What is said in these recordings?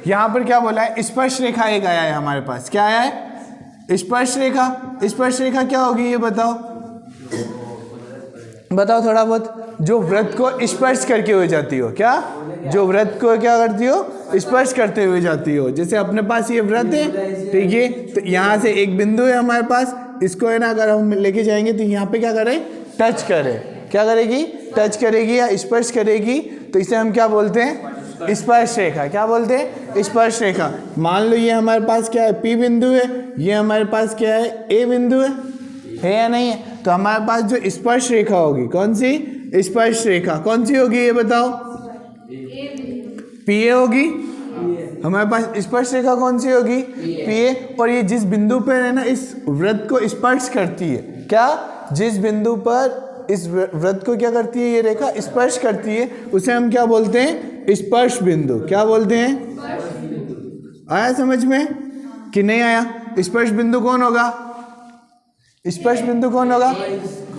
यहाँ पर क्या बोला है, स्पर्श रेखा एक आया है हमारे पास, क्या आया है, स्पर्श रेखा। स्पर्श रेखा क्या होगी ये बताओ, बताओ थोड़ा बहुत। जो वृत्त को स्पर्श करके हो जाती हो, क्या, जो वृत्त को क्या करती हो, स्पर्श करते हुए जाती हो। जैसे अपने पास ये वृत्त है, ठीक है, तो यहाँ से एक बिंदु है हमारे पास, इसको है ना अगर हम लेके जाएंगे तो यहाँ पे क्या करें, टच करें, क्या करेगी, टच करेगी या स्पर्श करेगी, तो इसे हम क्या बोलते हैं, स्पर्श रेखा। क्या बोलते हैं, स्पर्श रेखा। मान लो ये हमारे पास क्या है, P बिंदु है, ये हमारे पास क्या है, A बिंदु है या नहीं है। तो हमारे पास जो स्पर्श रेखा होगी, कौन सी स्पर्श रेखा, कौन सी होगी ये बताओ, PA होगी। हमारे पास स्पर्श रेखा कौन सी होगी, PA। और ये जिस बिंदु पर है ना इस वृत्त को स्पर्श करती है, क्या, जिस बिंदु पर इस वृत्त को क्या करती है ये रेखा, स्पर्श करती है, उसे हम क्या बोलते हैं, स्पर्श बिंदु। क्या बोलते हैं, आया समझ में कि नहीं आया। स्पर्श बिंदु कौन होगा, स्पर्श बिंदु कौन होगा,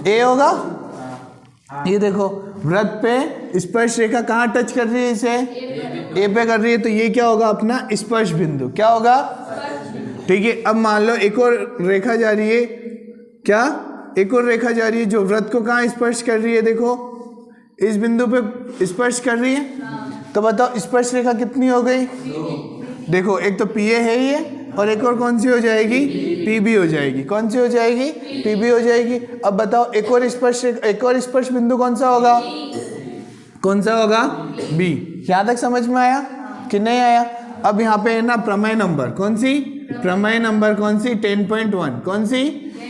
A होगा। ये देखो वृत्त पे स्पर्श रेखा कहाँ टच कर रही है, इसे A पे कर रही है, तो ये क्या होगा, अपना स्पर्श बिंदु। क्या होगा, ठीक है। अब मान लो एक और रेखा जा रही है, क्या, एक और रेखा जा रही है जो वृत्त को कहाँ स्पर्श कर रही है, देखो इस बिंदु पे स्पर्श कर रही है। तो बताओ स्पर्श रेखा कितनी हो गई, देखो एक तो PA है ये, और एक और कौन सी हो जाएगी, PB हो जाएगी। कौन सी हो जाएगी, PB हो जाएगी। अब बताओ एक और स्पर्श बिंदु कौन सा होगा, कौन सा होगा, B। यहाँ तक समझ में आया कि नहीं आया। अब यहाँ पे है ना प्रमेय नंबर, कौन सी, प्रमेय नंबर कौन सी, 10.1, कौन सी,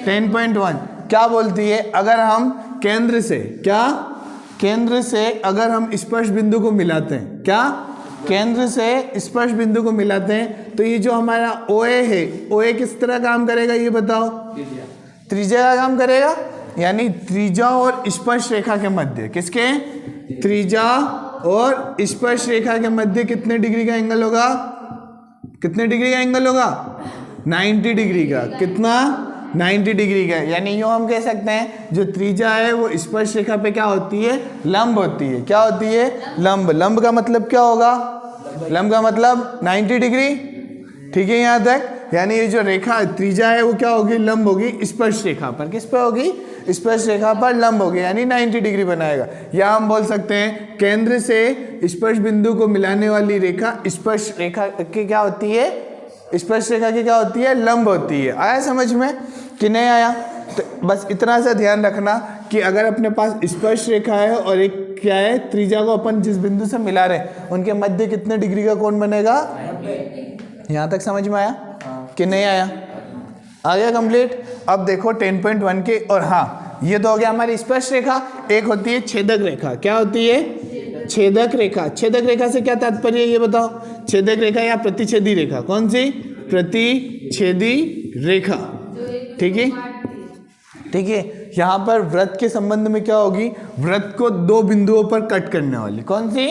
10.1 क्या बोलती है, अगर हम केंद्र से, क्या, केंद्र से अगर हम स्पर्श बिंदु को मिलाते हैं, क्या, केंद्र से स्पर्श बिंदु को मिलाते हैं, तो ये जो हमारा OA है, OA किस तरह काम करेगा ये बताओ, त्रिज्या का काम करेगा। यानी त्रिज्या और स्पर्श रेखा के मध्य, किसके, त्रिज्या और स्पर्श रेखा के मध्य कितने डिग्री का एंगल होगा, कितने डिग्री का एंगल होगा, 90 डिग्री का। कितना, 90 डिग्री का। यानी यूँ हम कह सकते हैं जो त्रिज्या है वो स्पर्श रेखा पे क्या होती है, लंब होती है। क्या होती है, लंब। लंब का मतलब क्या होगा, लंब का मतलब 90 डिग्री, ठीक है यहाँ तक। यानी ये जो रेखा त्रिज्या है वो क्या होगी, लंब होगी स्पर्श रेखा पर। किस पे होगी, स्पर्श रेखा पर लंब होगी, यानी 90 डिग्री बनाएगा। या हम बोल सकते हैं केंद्र से स्पर्श बिंदु को मिलाने वाली रेखा स्पर्श रेखा की क्या होती है, स्पर्श रेखा की क्या होती है, लंब होती है। आया समझ में कि नहीं आया। तो बस इतना सा ध्यान रखना कि अगर अपने पास स्पर्श रेखा है और एक क्या है, त्रिज्या को अपन जिस बिंदु से मिला रहे हैं उनके मध्य कितने डिग्री का कोण बनेगा। यहाँ तक समझ में आया कि नहीं आया, आ गया कंप्लीट। अब देखो 10.1 के, और हाँ ये तो हो गया हमारी स्पर्श रेखा। एक होती है छेदक रेखा। क्या होती है, छेदक रेखा। छेदक रेखा से क्या तात्पर्य है ये बताओ, छेदक रेखा या प्रतिच्छेदी रेखा, कौन सी, प्रतिच्छेदी रेखा, ठीक है, ठीक है। यहाँ पर वृत्त के संबंध में क्या होगी, वृत्त को दो बिंदुओं पर कट करने वाली, कौन सी,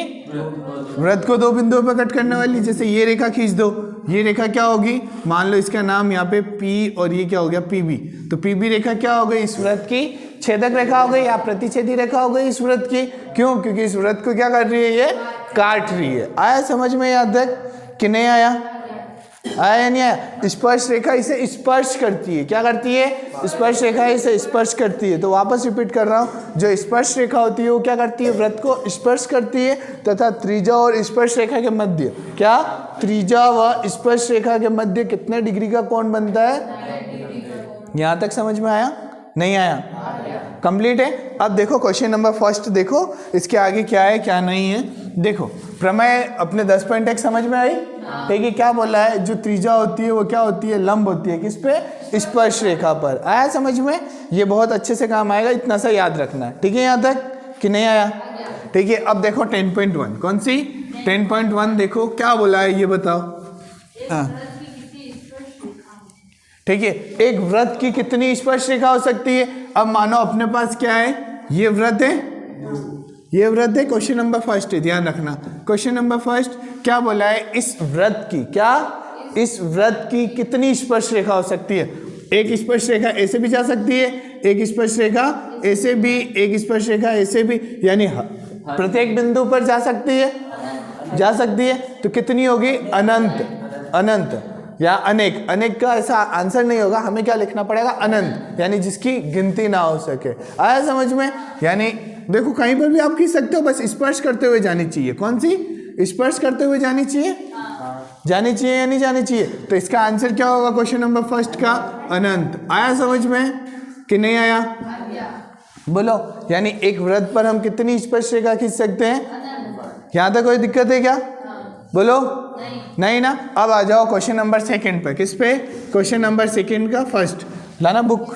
वृत्त को दो बिंदुओं पर कट करने वाली। जैसे ये रेखा खींच दो, ये रेखा क्या होगी, मान लो इसका नाम यहाँ पे P और ये क्या हो गया PB, तो PB रेखा क्या हो गई, इस वृत्त की छेदक रेखा हो गई या प्रतिच्छेदी रेखा हो गई इस वृत्त की। क्यों, क्योंकि इस वृत्त को क्या कर रही है, ये काट रही है। आया समझ में यहाँ तक कि नहीं आया, आया नहीं आया। स्पर्श रेखा इसे स्पर्श करती है, क्या करती है, स्पर्श रेखा इसे स्पर्श करती है। तो वापस रिपीट कर रहा हूँ, जो स्पर्श रेखा होती है वो क्या करती है, वृत्त को स्पर्श करती है तथा त्रिज्या और स्पर्श रेखा के मध्य, क्या, त्रिज्या व स्पर्श रेखा के मध्य कितने डिग्री का कोण बनता है। यहाँ तक समझ में आया, नहीं आया, कंप्लीट है। अब देखो क्वेश्चन नंबर फर्स्ट देखो, इसके आगे क्या है क्या नहीं है। देखो प्रमेय अपने 10.1 समझ में आई, ठीक है। क्या बोला है, जो त्रिज्या होती है वो क्या होती है, लंब होती है, किस पे, स्पर्श रेखा पर। आया समझ में, ये बहुत अच्छे से काम आएगा, इतना सा याद रखना है, ठीक है। यहाँ तक कि नहीं आया, ठीक है। अब देखो 10.1, कौन सी 10.1, देखो क्या बोला है ये बताओ। हाँ ठीक है, एक वृत्त की कितनी स्पर्श रेखा हो सकती है। अब मानो अपने पास क्या है, ये वृत्त है, ये वृत्त है। क्वेश्चन नंबर फर्स्ट है, ध्यान रखना। क्वेश्चन नंबर फर्स्ट क्या बोला है, इस वृत्त की, क्या, इस वृत्त की कितनी स्पर्श रेखा हो सकती है। एक स्पर्श रेखा ऐसे भी जा सकती है, एक स्पर्श रेखा ऐसे भी, एक स्पर्श रेखा ऐसे भी, यानी प्रत्येक बिंदु पर जा सकती है। जा सकती है, तो कितनी होगी? अनंत। अनंत या अनेक। अनेक का ऐसा आंसर नहीं होगा, हमें क्या लिखना पड़ेगा? अनंत, यानी जिसकी गिनती ना हो सके। आया समझ में? यानी देखो कहीं पर भी आप खींच सकते हो, बस स्पर्श करते हुए जानी चाहिए। कौन सी? स्पर्श करते हुए जानी चाहिए। जानी चाहिए या नहीं जानी चाहिए? तो इसका आंसर क्या होगा क्वेश्चन नंबर फर्स्ट का? अनंत। आया समझ में कि नहीं आया? बोलो। यानी एक वृत्त पर हम कितनी स्पर्श रेखा खींच सकते हैं? यहाँ तक कोई दिक्कत है क्या? बोलो। नहीं ना। अब आ जाओ क्वेश्चन नंबर सेकंड पे। किस पे? क्वेश्चन नंबर सेकंड का फर्स्ट। लाना बुक।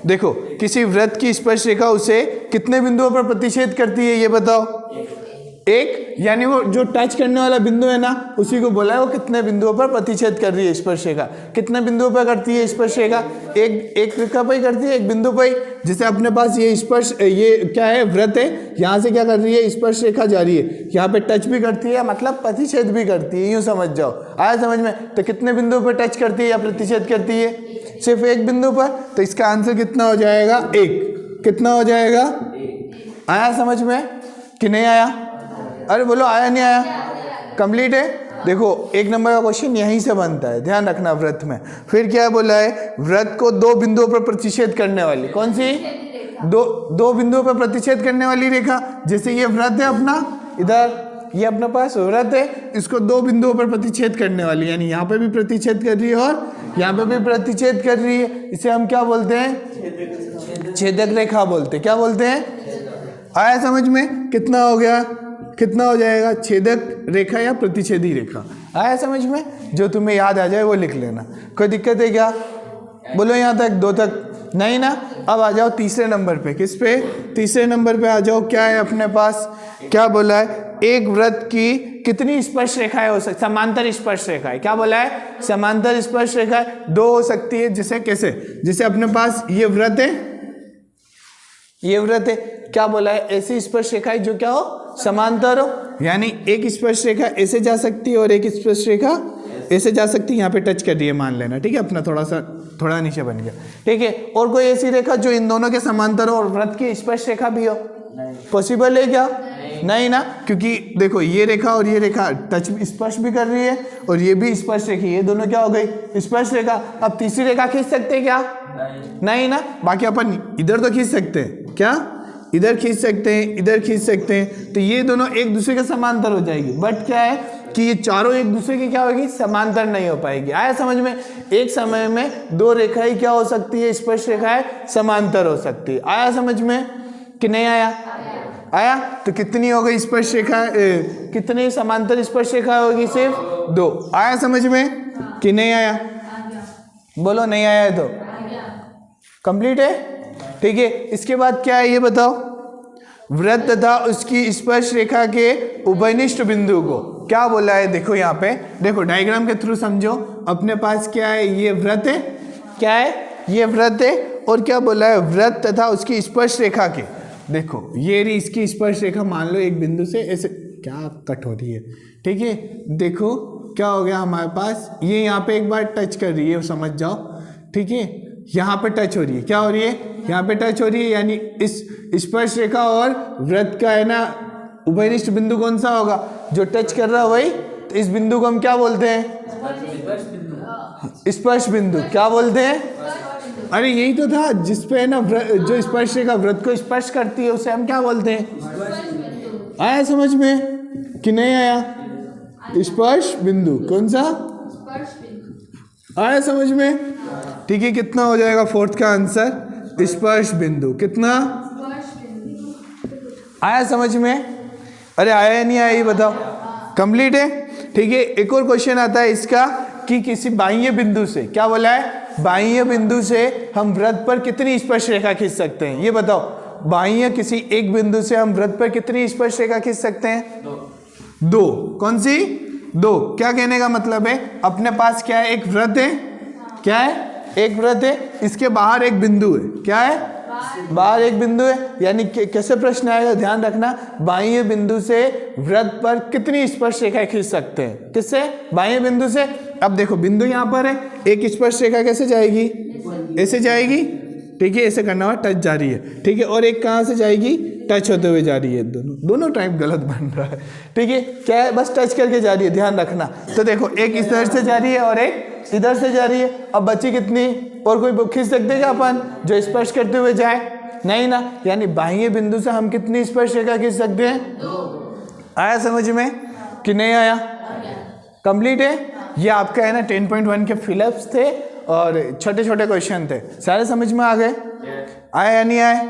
देखो किसी वृत्त की स्पर्श रेखा उसे कितने बिंदुओं पर प्रतिच्छेद करती है, ये बताओ। एक, यानी वो जो टच करने वाला बिंदु है ना, उसी को बोला है वो कितने बिंदुओं पर प्रतिच्छेद कर रही है स्पर्श रेखा। कितने बिंदुओं पर करती है स्पर्श रेखा? एक रेखा पर ही करती है, एक बिंदु पर ही। जैसे अपने पास ये स्पर्श, ये क्या है? वृत्त है। यहाँ से क्या कर रही है? स्पर्श रेखा जा रही है, यहाँ पे टच भी करती है, मतलब प्रतिच्छेद भी करती है, यूँ समझ जाओ। आया समझ में? तो कितने बिंदुओं पर टच करती है या प्रतिच्छेद करती है? सिर्फ एक बिंदु पर। तो इसका आंसर कितना हो जाएगा? एक। कितना हो जाएगा? आया समझ में कि नहीं आया? अरे बोलो, आया नहीं आया? कंप्लीट है। देखो एक नंबर का क्वेश्चन यहीं से बनता है, ध्यान रखना। वृत्त में फिर क्या बोला है? वृत्त को दो बिंदुओं पर प्रतिच्छेद करने वाली। कौन सी? दो बिंदुओं पर प्रतिच्छेद करने वाली रेखा। जैसे ये वृत्त है अपना, इधर ये अपने पास वृत्त है, इसको दो बिंदुओं पर प्रतिच्छेद करने वाली, यानी यहाँ पे भी प्रतिच्छेद कर रही है और यहाँ पे भी प्रतिच्छेद कर रही है। इसे हम क्या बोलते हैं? छेदक रेखा बोलते हैं। क्या बोलते हैं? आया समझ में? कितना हो गया? कितना हो जाएगा? छेदक रेखा या प्रतिच्छेदी रेखा। आया समझ में? जो तुम्हें याद आ जाए वो लिख लेना। कोई दिक्कत है क्या? बोलो यहाँ तक, दो तक? नहीं ना। अब आ जाओ तीसरे नंबर पे। किस पे? तीसरे नंबर पे आ जाओ। क्या है अपने पास? क्या बोला है? एक वृत्त की कितनी स्पर्श रेखाएं हो सकती? समांतर स्पर्श रेखाएं। क्या बोला है? समांतर स्पर्श रेखाएं दो हो सकती है। जिसे कैसे? जैसे अपने पास ये वृत्त है, ये वृत्त है। क्या बोला है? ऐसी स्पर्श रेखाएं जो क्या हो? समांतर हो। यानी एक स्पर्श रेखा ऐसे जा सकती है और एक स्पर्श रेखा ऐसे जा सकती है। यहाँ पे टच कर रही है मान लेना, ठीक है? अपना थोड़ा नीचे बन गया, ठीक है? और कोई ऐसी रेखा जो इन दोनों के समांतर हो और वृत्त की स्पर्श रेखा भी हो? पॉसिबल है क्या? नहीं ना। क्योंकि देखो ये रेखा और ये रेखा टच स्पर्श भी कर रही है और ये भी स्पर्श रेखा, ये दोनों क्या हो गई? स्पर्श रेखा। अब तीसरी रेखा खींच सकते हैं क्या? नहीं ना। बाकी अपन इधर तो खींच सकते हैं। क्या? इधर खींच सकते हैं, इधर खींच सकते हैं। तो ये दोनों एक दूसरे के समांतर हो जाएगी। बट क्या है कि ये चारों एक दूसरे की क्या होगी? समांतर नहीं हो पाएगी। आया समझ में? एक समय में दो रेखाएं क्या हो सकती है? स्पर्श रेखाएं समांतर हो सकती है। आया समझ में कि नहीं आया? आया। तो कितनी हो गई स्पर्श रेखा? कितनी समांतर स्पर्श रेखा होगी? सिर्फ दो। आया समझ में कि नहीं आया? बोलो नहीं आया है तो कंप्लीट है, ठीक है? इसके बाद क्या है ये बताओ? वृत्त तथा उसकी स्पर्श रेखा के उभयनिष्ठ बिंदु को क्या बोला है? देखो यहाँ पे, देखो डायग्राम के थ्रू समझो। अपने पास क्या है? ये वृत्त है। क्या है? ये वृत्त है। और क्या बोला है? वृत्त तथा उसकी स्पर्श रेखा के, देखो ये रही इसकी स्पर्श रेखा। मान लो एक बिंदु से ऐसे क्या कट हो रही है, ठीक है? देखो क्या हो गया हमारे पास? ये यहाँ पे एक बार टच कर रही है, समझ जाओ, ठीक है? यहाँ पे टच हो रही है। क्या हो रही है? यहाँ पे टच हो रही है। यानी इस स्पर्श रेखा और वृत्त का है ना उभयनिष्ठ बिंदु कौन सा होगा? जो टच कर रहा है वही। तो इस बिंदु को हम क्या बोलते हैं? स्पर्श बिंदु। क्या बोलते हैं? अरे यही तो था जिसपे है ना जो स्पर्श रेखा वृत्त को स्पर्श करती है उसे हम क्या बोलते हैं? आया समझ में कि नहीं आया? स्पर्श बिंदु। कौन सा? आया समझ में? ठीक है। कितना हो जाएगा फोर्थ का आंसर? स्पर्श बिंदु। कितना आया समझ में? अरे आया या नहीं आया ये बताओ। कंप्लीट है, ठीक है? एक और क्वेश्चन आता है इसका कि किसी बाह्य बिंदु से, क्या बोला है? बाह्य बिंदु से हम वृत्त पर कितनी स्पर्श रेखा खींच सकते हैं? ये बताओ। बाह्य किसी एक बिंदु से हम वृत्त पर कितनी स्पर्श रेखा खींच सकते हैं? दो। कौन सी? दो। क्या कहने का मतलब है? अपने पास क्या है? एक वृत्त है। क्या है? एक वृत्त है। इसके बाहर एक बिंदु है। क्या है? बाहर एक बिंदु है। यानी कैसे प्रश्न आएगा? ध्यान रखना। बाह्य बिंदु से वृत्त पर कितनी स्पर्श रेखा खींच सकते हैं? किससे? बाह्य बिंदु से। अब देखो बिंदु यहाँ पर है, एक स्पर्श रेखा कैसे जाएगी? ऐसे जाएगी, ठीक है? ऐसे करना हुआ, टच जा रही है, ठीक है? और एक कहाँ से जाएगी? टच होते हुए जा रही है, दोनों टाइप गलत बन रहा है, ठीक है। क्या है, बस टच करके जा रही है, ध्यान रखना। तो देखो एक इधर से जा रही है और एक इधर से जा रही है। अब बची कितनी, और कोई खींच सकते क्या अपन जो स्पर्श करते हुए जाए, नहीं ना, यानी बाह्य बिंदु से हम कितनी स्पर्श रेखा खींच सकते हैं। आया समझ में कि नहीं आया? कंप्लीट है। ये आपका है ना 10.1 के फिलअप्स थे और छोटे छोटे क्वेश्चन थे, सारे समझ में आ गए? आया या नहीं आए?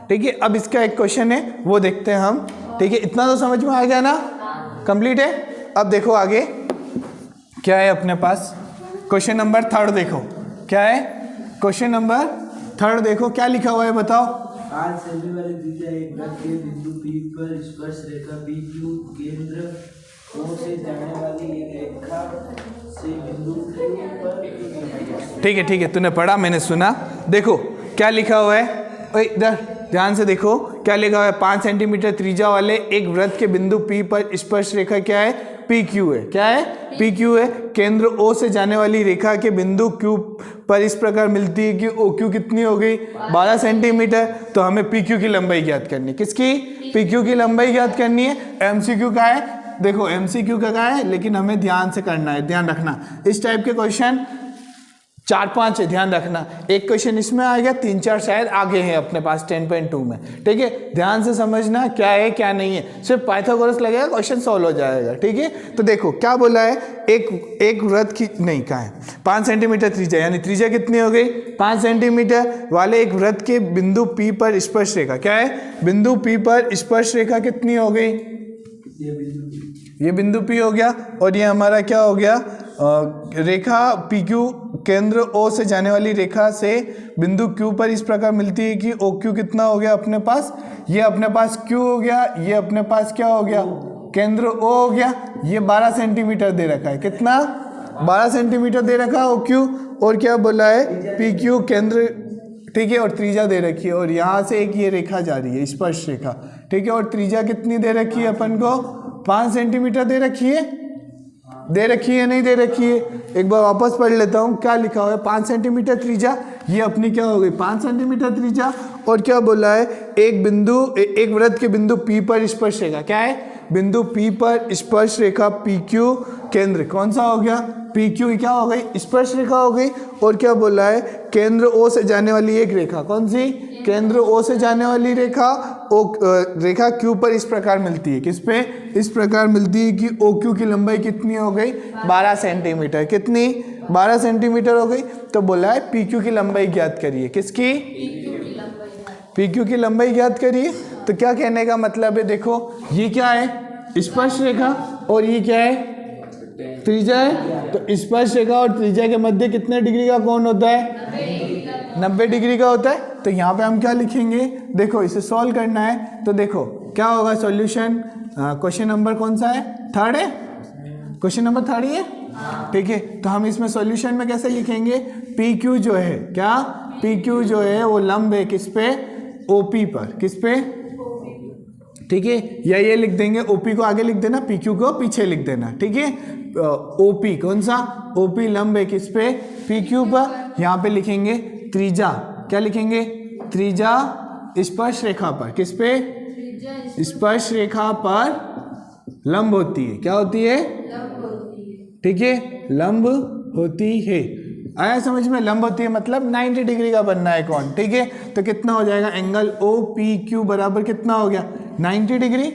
ठीक है। अब इसका एक क्वेश्चन है वो देखते हैं हम, ठीक है। इतना तो समझ में आ गया ना, कंप्लीट है। अब देखो आगे क्या है अपने पास, क्वेश्चन नंबर 3 देखो क्या है। क्वेश्चन नंबर 3 देखो क्या लिखा हुआ है, बताओ। आज सेमी वाली त्रिज्या एक वृत्त के बिंदु P पर स्पर्श रेखा PQ केंद्र O से जाने वाली एक रेखा से बिंदु Q पर। ठीक है ठीक है, तूने पढ़ा, मैंने सुना। देखो क्या लिखा हुआ है, ओए इधर ध्यान से देखो क्या लिखा हुआ है। 5 सेंटीमीटर त्रिज्या वाले एक वृत्त के बिंदु P पर स्पर्श रेखा क्या है, PQ है। क्या है, PQ है। केंद्र O से जाने वाली रेखा के बिंदु Q पर इस प्रकार मिलती है कि OQ कितनी हो गई, 12 सेंटीमीटर। तो हमें PQ की लंबाई ज्ञात करनी है। किसकी, PQ की लंबाई ज्ञात करनी है। MCQ का है, देखो MCQ का है, लेकिन हमें ध्यान से करना है, ध्यान रखना। इस टाइप के क्वेश्चन 4-5 है, ध्यान रखना। एक क्वेश्चन इसमें आ गया, 3-4 शायद आगे हैं अपने पास 10.2 में, ठीक है। ध्यान से समझना क्या है क्या नहीं है, सिर्फ पाइथागोरस लगेगा, क्वेश्चन सॉल्व हो जाएगा, ठीक है। तो देखो क्या बोला है, एक वृत्त की नहीं कहा है 5 सेंटीमीटर त्रिज्या, यानी त्रिज्या कितनी हो गई 5 सेंटीमीटर वाले एक वृत्त के बिंदु P पर स्पर्श रेखा, क्या है, बिंदु P पर स्पर्श रेखा कितनी हो गई, ये बिंदु P हो गया। और ये हमारा क्या हो गया, रेखा PQ केंद्र O से जाने वाली रेखा से बिंदु Q पर इस प्रकार मिलती है कि OQ कितना हो गया अपने पास, ये अपने पास Q हो गया, ये अपने पास क्या हो गया, केंद्र O हो गया। ये 12 सेंटीमीटर दे रखा है, कितना, 12 सेंटीमीटर दे रखा है OQ। और क्या बोला है, PQ केंद्र, ठीक है, और त्रिज्या दे रखी है। और यहाँ से एक ये रेखा जा रही है, स्पर्श रेखा, ठीक है। और त्रिज्या कितनी दे रखी है अपन को, 5 सेंटीमीटर दे रखी है, नहीं दे रखी है। एक बार वापस पढ़ लेता हूँ क्या लिखा हुआ है, 5 सेंटीमीटर त्रिज्या, ये अपनी क्या हो गई 5 सेंटीमीटर त्रिज्या। और क्या बोला है, एक वृत्त के बिंदु P पर स्पर्श रेखा, क्या है, बिंदु P पर स्पर्श रेखा PQ केंद्र कौन सा हो गया, PQ क्या हो गई, स्पर्श रेखा हो गई। और क्या बोला है, केंद्र O से जाने वाली एक रेखा, कौन सी, केंद्र O से जाने वाली रेखा रेखा Q पर इस प्रकार मिलती है, किस पे, इस प्रकार मिलती है कि OQ की लंबाई कितनी हो गई 12 सेंटीमीटर, कितनी, 12 सेंटीमीटर हो गई। तो बोला है PQ की लंबाई ज्ञात करिए, किसकी, PQ की लंबाई ज्ञात करिए। तो क्या कहने का मतलब है, देखो ये क्या है, स्पर्श रेखा, और ये क्या है, त्रिज्या है। तो स्पर्श रेखा और त्रिज्या के मध्य कितने डिग्री का कोण होता है, 90 डिग्री का होता है। तो यहाँ पे हम क्या लिखेंगे, देखो इसे सॉल्व करना है। तो देखो क्या होगा सॉल्यूशन, क्वेश्चन नंबर कौन सा है, 3 है, क्वेश्चन नंबर 3 ही है, ठीक है। तो हम इसमें सॉल्यूशन में कैसे लिखेंगे, PQ जो है, क्या, PQ जो है वो लंब है किस पे, OP पर, किस पे, ठीक है। या ये लिख देंगे, OP को आगे लिख देना, PQ को पीछे लिख देना, ठीक है। OP कौन सा, OP लंब है किस पे, PQ पर। यहाँ पे लिखेंगे त्रिज्या, क्या लिखेंगे, त्रिज्या स्पर्श रेखा पर, किस पे, स्पर्श रेखा पर लंब होती है, क्या होती है, ठीक है, लंब होती है। आया समझ में, लंब होती है मतलब 90 डिग्री का बनना है कोण, ठीक है। तो कितना हो जाएगा, एंगल OPQ बराबर कितना हो गया 90 डिग्री,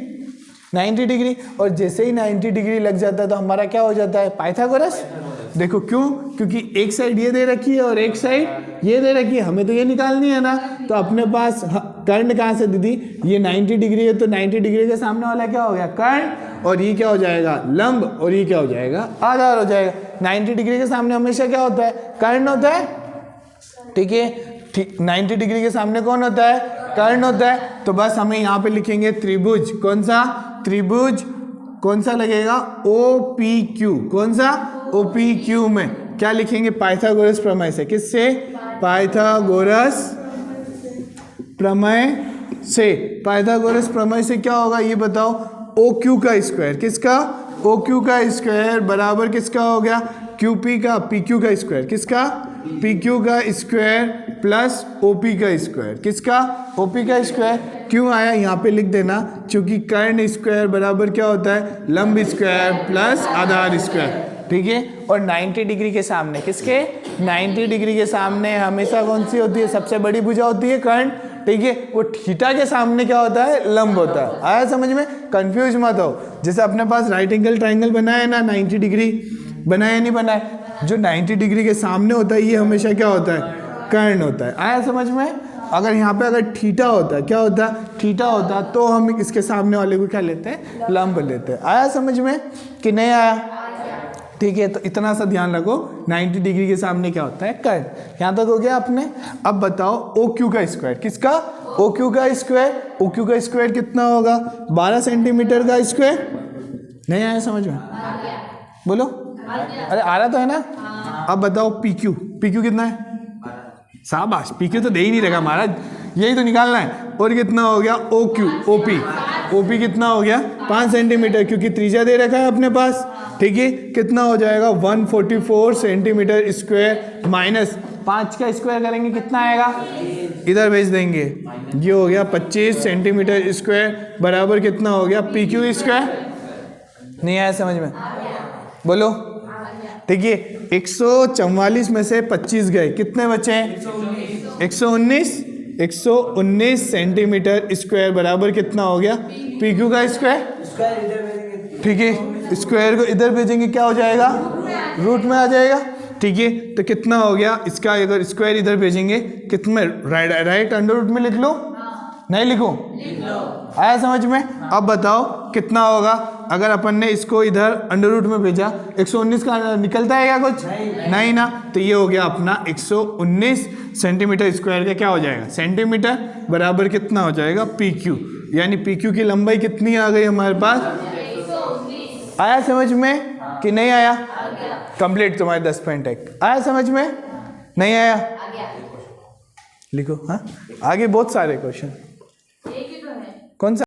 90 डिग्री। और जैसे ही 90 डिग्री लग जाता है तो हमारा क्या हो जाता है, पाइथागोरस। देखो क्यों, क्योंकि एक साइड ये दे रखी है और एक साइड ये दे रखी है, हमें तो ये निकालनी है ना। तो अपने पास कर्ण कहाँ से दीदी, ये 90 डिग्री है, तो 90 डिग्री के सामने वाला क्या हो गया, कर्ण, और ये क्या हो जाएगा, लंब, और ये क्या हो जाएगा, आधार हो जाएगा। 90 डिग्री के सामने हमेशा क्या होता है, कर्ण होता है, ठीक है। ठीक, 90 डिग्री के सामने कौन होता है, कर्ण होता है। तो बस हमें यहाँ पे लिखेंगे त्रिभुज, कौन सा, त्रिभुज कौन सा लगेगा, OPQ, कौन सा, OPQ में क्या लिखेंगे, पाइथागोरस प्रमेय से, किससे, पाइथागोरस प्रमेय से। पाइथागोरस प्रमेय से क्या होगा ये बताओ, OQ का स्क्वायर, किसका, OQ का स्क्वायर बराबर किसका हो गया, QP का, PQ का स्क्वायर, किसका, पी क्यू का स्क्वायर प्लस ओ पी का स्क्वायर। किसका? ओ पी का स्क्वायर। क्यों आया यहाँ पे लिख देना, क्योंकि कर्ण स्क्वायर बराबर क्या होता है? लंब स्क्वायर प्लस आधार स्क्वायर। ठीक है। और 90 डिग्री के सामने, किसके? 90 डिग्री के सामने हमेशा कौन सी होती है? सबसे बड़ी भुजा होती है कर्ण। ठीक है। वो थीटा के सामने क्या होता है? लंब होता है। आया समझ में? कंफ्यूज मत हो। जैसे अपने पास राइट एंगल ट्राइंगल बना है ना, 90 डिग्री बनाया नहीं बनाया? जो 90 डिग्री के सामने होता है ये हमेशा क्या होता है? कर्ण होता है। आया समझ में? अगर यहाँ पे अगर थीटा होता है, क्या होता है? थीटा होता, तो हम इसके सामने वाले को क्या लेते हैं? लंब लेते हैं। आया समझ में कि नहीं आया? ठीक है। तो इतना सा ध्यान रखो, 90 डिग्री के सामने क्या होता है? कर्ण। यहाँ तक हो गया आपने। अब बताओ ओ क्यू का स्क्वायर। किसका? ओ क्यू का स्क्वायर। ओ क्यू का स्क्वायर कितना होगा? 12 सेंटीमीटर का स्क्वायर। नहीं आया समझ में? बोलो। अरे आ रहा तो है ना? अब बताओ पी क्यू। पी क्यू कितना है? शाबाश, पी क्यू तो दे ही नहीं रखा महाराज, यही तो निकालना है। और कितना हो गया? O Q. O P. O P कितना हो गया? 5 सेंटीमीटर, क्योंकि त्रिज्या दे रखा है अपने पास। ठीक है। कितना हो जाएगा? 144 सेंटीमीटर स्क्वायर माइनस 5 का स्क्वायर करेंगे कितना आएगा? इधर भेज देंगे। ये हो गया 25 सेंटीमीटर स्क्वायर बराबर कितना हो गया? P Q square. नहीं आया समझ में? बोलो। ठीक है। 144 में से 25 गए, कितने बचे हैं? 119 सेंटीमीटर स्क्वायर बराबर कितना हो गया? पी क्यू का स्क्वायर। ठीक है। स्क्वायर को इधर भेजेंगे क्या हो जाएगा? रूट में आ जाएगा। ठीक है। तो कितना हो गया इसका? अगर स्क्वायर इधर भेजेंगे कितना? राइट अंडर रूट में लिख लो। नहीं लिखो? आया समझ में? अब बताओ कितना होगा अगर अपन ने इसको इधर अंडर रूट में भेजा? 119 का निकलता है क्या कुछ? नहीं ना। तो ये हो गया अपना 119 सेंटीमीटर स्क्वायर का क्या हो जाएगा? सेंटीमीटर बराबर कितना हो जाएगा? P Q. यानी पी क्यू की लंबाई कितनी आ गई हमारे पास? आया समझ में कि नहीं आया? कंप्लीट तुम्हारे 10 पॉइंट है। आया समझ में? नहीं आया? लिखो। हाँ, आगे बहुत सारे क्वेश्चन। कौन सा?